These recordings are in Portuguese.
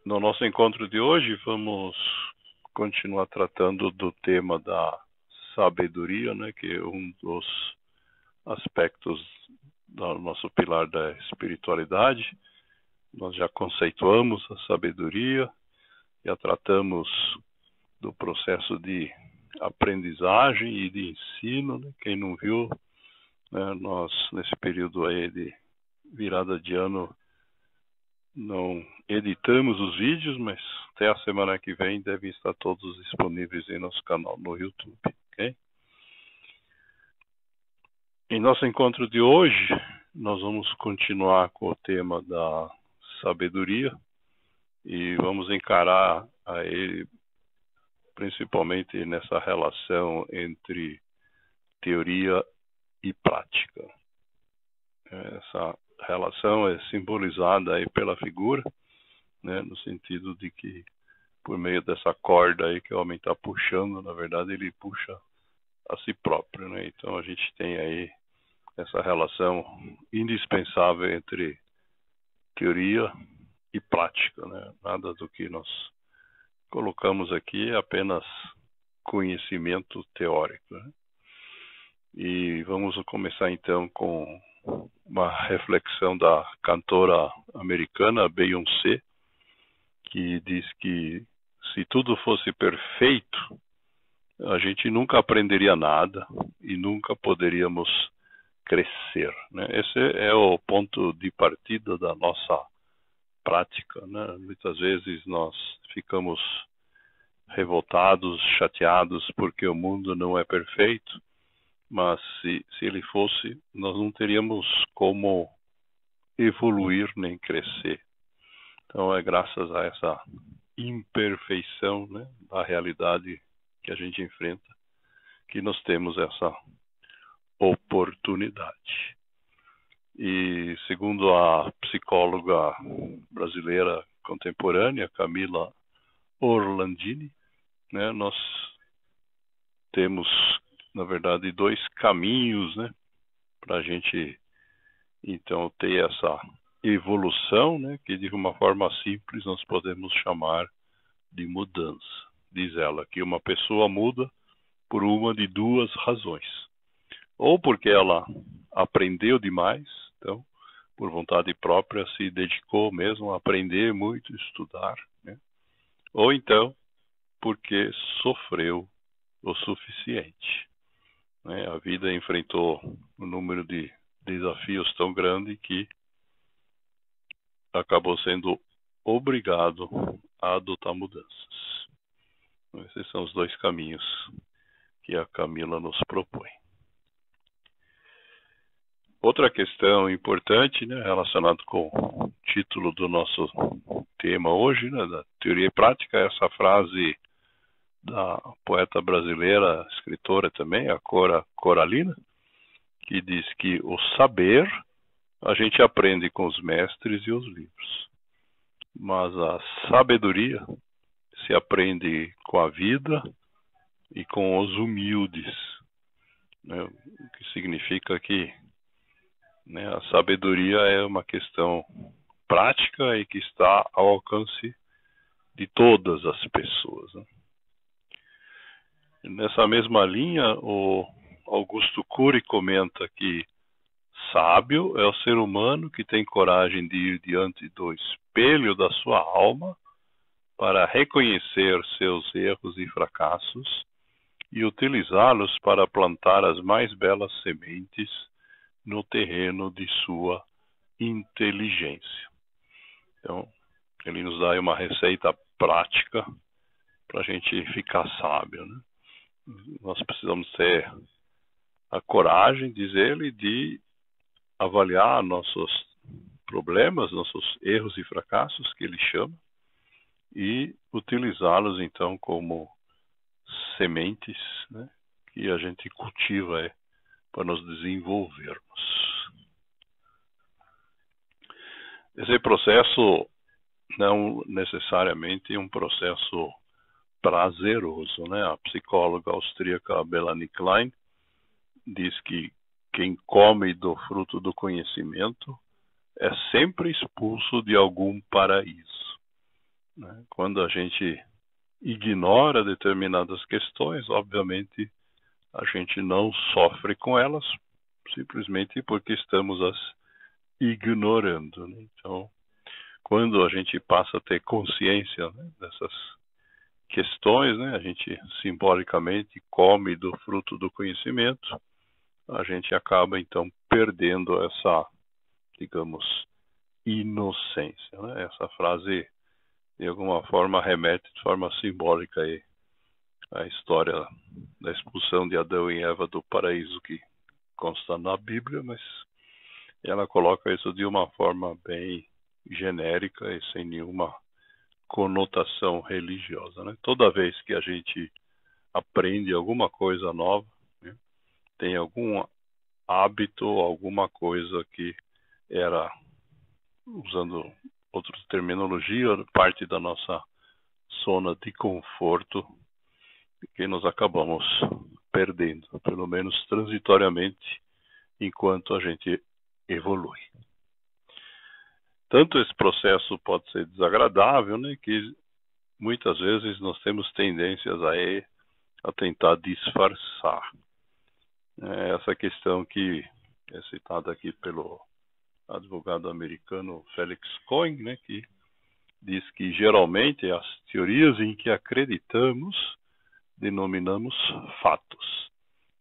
No nosso encontro de hoje, vamos continuar tratando do tema da sabedoria, né, que é um dos aspectos do nosso pilar da espiritualidade. Nós já conceituamos a sabedoria, já tratamos do processo de aprendizagem e de ensino, né? Quem não viu, né, nós nesse período aí de virada de ano não editamos os vídeos, mas até a semana que vem devem estar todos disponíveis em nosso canal no YouTube, ok? Em nosso encontro de hoje, nós vamos continuar com o tema da sabedoria e vamos encarar a ele principalmente nessa relação entre teoria e prática. Essa relação é simbolizada aí pela figura, né, no sentido de que por meio dessa corda aí que o homem está puxando, na verdade ele puxa a si próprio, né? Então a gente tem aí essa relação indispensável entre teoria e prática, né? Nada do que nós colocamos aqui é apenas conhecimento teórico, né? E vamos começar então com uma reflexão da cantora americana Beyoncé, que diz que se tudo fosse perfeito, a gente nunca aprenderia nada e nunca poderíamos crescer, né? Esse é o ponto de partida da nossa prática, né? Muitas vezes nós ficamos revoltados, chateados porque o mundo não é perfeito, mas se ele fosse, nós não teríamos como evoluir nem crescer. Então é graças a essa imperfeição, né, da realidade que a gente enfrenta que nós temos essa oportunidade. E segundo a psicóloga brasileira contemporânea, Camila Orlandini, né, nós temos, na verdade, dois caminhos, né, para a gente, então, ter essa evolução, né, que de uma forma simples nós podemos chamar de mudança. Diz ela que uma pessoa muda por uma de duas razões. Ou porque ela aprendeu demais, então, por vontade própria, se dedicou mesmo a aprender muito, estudar, né? Ou então, porque sofreu o suficiente, né? A vida enfrentou um número de desafios tão grande que acabou sendo obrigado a adotar mudanças. Esses são os dois caminhos que a Camila nos propõe. Outra questão importante, né, relacionada com o título do nosso tema hoje, né, da teoria e prática, é essa frase da poeta brasileira, escritora também, a Cora Coralina, que diz que o saber a gente aprende com os mestres e os livros, mas a sabedoria se aprende com a vida e com os humildes, né, o que significa que, né, a sabedoria é uma questão prática e que está ao alcance de todas as pessoas, né? Nessa mesma linha, o Augusto Cury comenta que sábio é o ser humano que tem coragem de ir diante do espelho da sua alma para reconhecer seus erros e fracassos e utilizá-los para plantar as mais belas sementes no terreno de sua inteligência. Então, ele nos dá uma receita prática para a gente ficar sábio, né? Nós precisamos ter a coragem, diz ele, de avaliar nossos problemas, nossos erros e fracassos, que ele chama, e utilizá-los então como sementes, né, que a gente cultiva para nos desenvolvermos. Esse processo não necessariamente é um processo prazeroso, né? A psicóloga austríaca Melanie Klein diz que quem come do fruto do conhecimento é sempre expulso de algum paraíso. né? Quando a gente ignora determinadas questões, obviamente a gente não sofre com elas, simplesmente porque estamos as ignorando, né? Então, quando a gente passa a ter consciência, né, dessas questões, né, a gente simbolicamente come do fruto do conhecimento, a gente acaba então perdendo essa, digamos, inocência, né? Essa frase de alguma forma remete de forma simbólica aí à história da expulsão de Adão e Eva do paraíso que consta na Bíblia, mas ela coloca isso de uma forma bem genérica e sem nenhuma conotação religiosa, né? Toda vez que a gente aprende alguma coisa nova, né, tem algum hábito, alguma coisa que era, usando outra terminologia, parte da nossa zona de conforto, que nós acabamos perdendo, pelo menos transitoriamente, enquanto a gente evolui. Tanto esse processo pode ser desagradável, né, que muitas vezes nós temos tendências a tentar disfarçar. Essa questão que é citada aqui pelo advogado americano Felix Cohen, né, que diz que geralmente as teorias em que acreditamos denominamos fatos,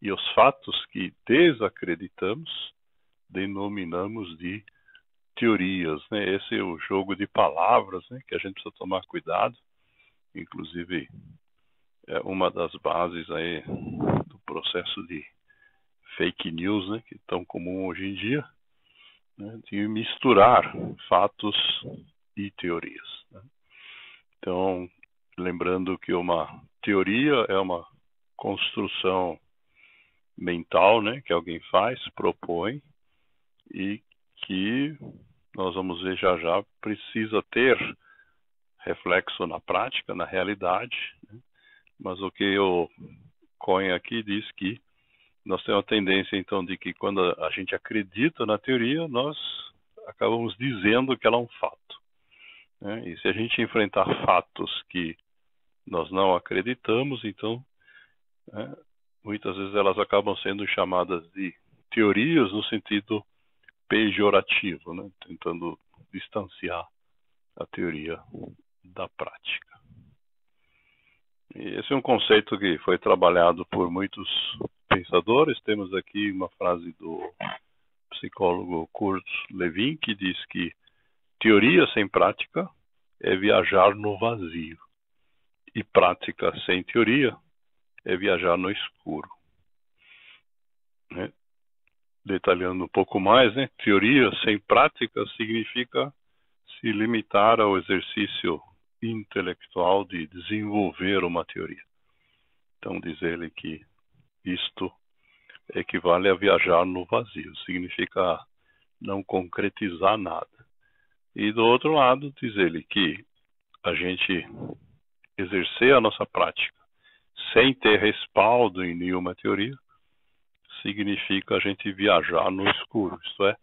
e os fatos que desacreditamos denominamos de teorias, né? Esse é o jogo de palavras, né, que a gente precisa tomar cuidado. Inclusive, é uma das bases aí do processo de fake news, né, que é tão comum hoje em dia, né, de misturar fatos e teorias, né? Então, lembrando que uma teoria é uma construção mental, né, que alguém faz, propõe, e que nós vamos ver já já, precisa ter reflexo na prática, na realidade, né? Mas o que o Cohen aqui diz que nós temos a tendência, então, de que quando a gente acredita na teoria, nós acabamos dizendo que ela é um fato, né? E se a gente enfrentar fatos que nós não acreditamos, então, né, muitas vezes elas acabam sendo chamadas de teorias no sentido pejorativo, né? Tentando distanciar a teoria da prática. E esse é um conceito que foi trabalhado por muitos pensadores. Temos aqui uma frase do psicólogo Kurt Lewin, que diz que teoria sem prática é viajar no vazio, e prática sem teoria é viajar no escuro, né? Detalhando um pouco mais, né? Teoria sem prática significa se limitar ao exercício intelectual de desenvolver uma teoria. Então, diz ele que isto equivale a viajar no vazio, significa não concretizar nada. E do outro lado, diz ele que a gente exercer a nossa prática sem ter respaldo em nenhuma teoria significa a gente viajar no escuro, isto é,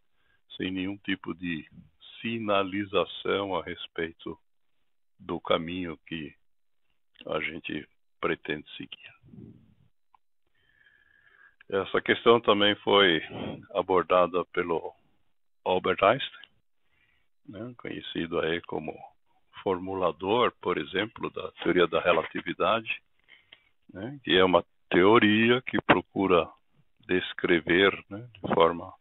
sem nenhum tipo de sinalização a respeito do caminho que a gente pretende seguir. Essa questão também foi abordada pelo Albert Einstein, né, conhecido aí como formulador, por exemplo, da teoria da relatividade, né, que é uma teoria que procura descrever, né, de forma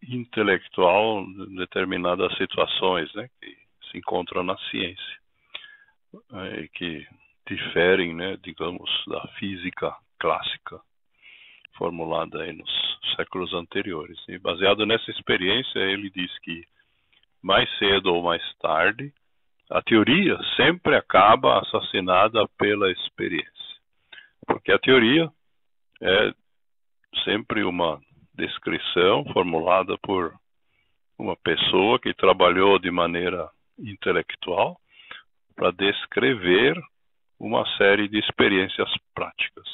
intelectual determinadas situações, né, que se encontram na ciência, e que diferem, né, digamos, da física clássica formulada aí nos séculos anteriores. E baseado nessa experiência, ele diz que mais cedo ou mais tarde a teoria sempre acaba assassinada pela experiência, porque a teoria é sempre uma descrição formulada por uma pessoa que trabalhou de maneira intelectual para descrever uma série de experiências práticas.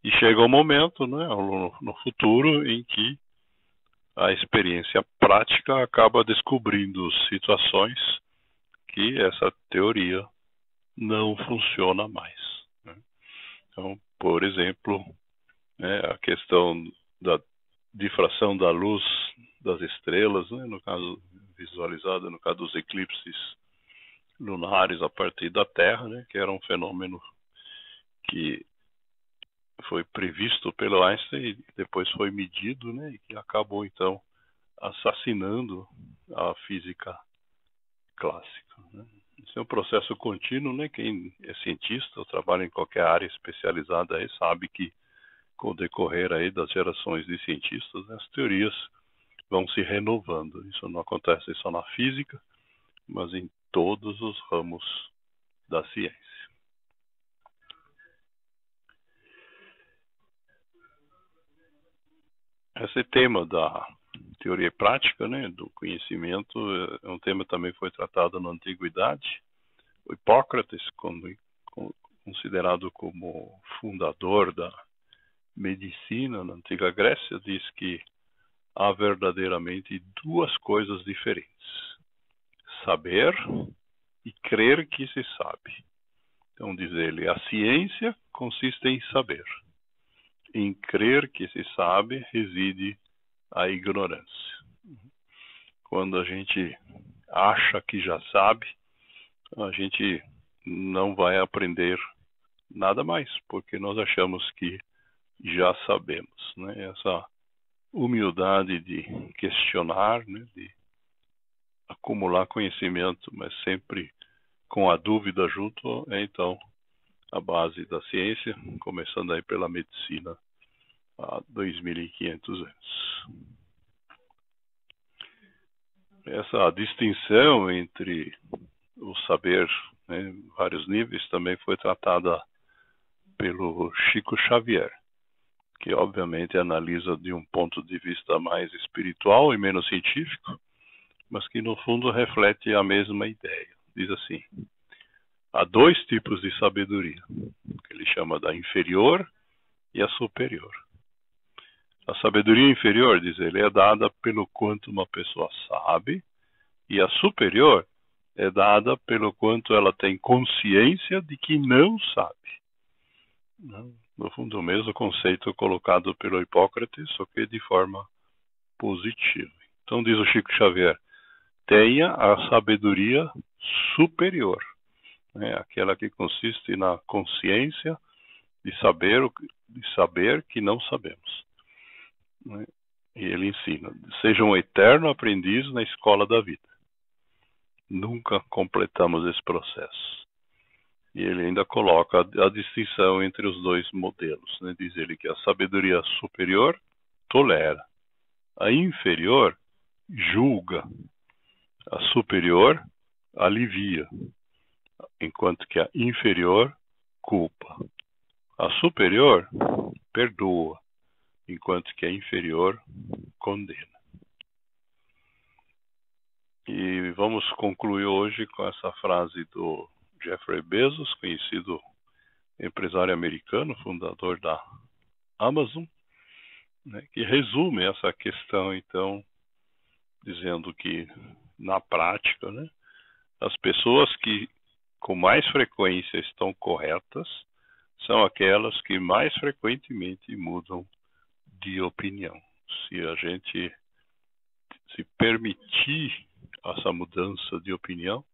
E chega um momento, né, no futuro, em que a experiência prática acaba descobrindo situações que essa teoria não funciona mais, né? Então, por exemplo, né, a questão da difração da luz das estrelas, né, no caso visualizada no caso dos eclipses lunares a partir da Terra, né, que era um fenômeno que foi previsto pelo Einstein e depois foi medido, né, e que acabou então assassinando a física clássica, né? Isso é um processo contínuo, né? Quem é cientista ou trabalha em qualquer área especializada aí sabe que com o decorrer aí das gerações de cientistas, né, as teorias vão se renovando. Isso não acontece só na física, mas em todos os ramos da ciência. Esse tema da teoria prática, né, do conhecimento, é um tema que também foi tratado na Antiguidade. O Hipócrates, considerado como fundador da medicina na Antiga Grécia, diz que há verdadeiramente duas coisas diferentes: saber e crer que se sabe. Então, diz ele, a ciência consiste em saber. Em crer que se sabe reside a ignorância. Quando a gente acha que já sabe, a gente não vai aprender nada mais, porque nós achamos que já sabemos, né? Essa humildade de questionar, né? De acumular conhecimento, mas sempre com a dúvida junto, é então a base da ciência, começando aí pela medicina há 2.500 anos. Essa distinção entre o saber, né, em vários níveis, também foi tratada pelo Chico Xavier, que obviamente analisa de um ponto de vista mais espiritual e menos científico, mas que no fundo reflete a mesma ideia. Diz assim: há dois tipos de sabedoria, que ele chama da inferior e a superior. A sabedoria inferior, diz ele, é dada pelo quanto uma pessoa sabe, e a superior é dada pelo quanto ela tem consciência de que não sabe. No fundo, o mesmo conceito colocado pelo Hipócrates, só que de forma positiva. Então, diz o Chico Xavier, tenha a sabedoria superior, né? Aquela que consiste na consciência de saber que não sabemos, né? E ele ensina, seja um eterno aprendiz na escola da vida. Nunca completamos esse processo. E ele ainda coloca a distinção entre os dois modelos, né? Diz ele que a sabedoria superior tolera, a inferior julga, a superior alivia, enquanto que a inferior culpa. A superior perdoa, enquanto que a inferior condena. E vamos concluir hoje com essa frase do Jeffrey Bezos, conhecido empresário americano, fundador da Amazon, né, que resume essa questão, então, dizendo que, na prática, né, as pessoas que com mais frequência estão corretas são aquelas que mais frequentemente mudam de opinião. Se a gente se permitir essa mudança de opinião,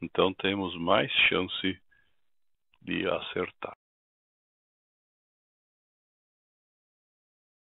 então temos mais chance de acertar.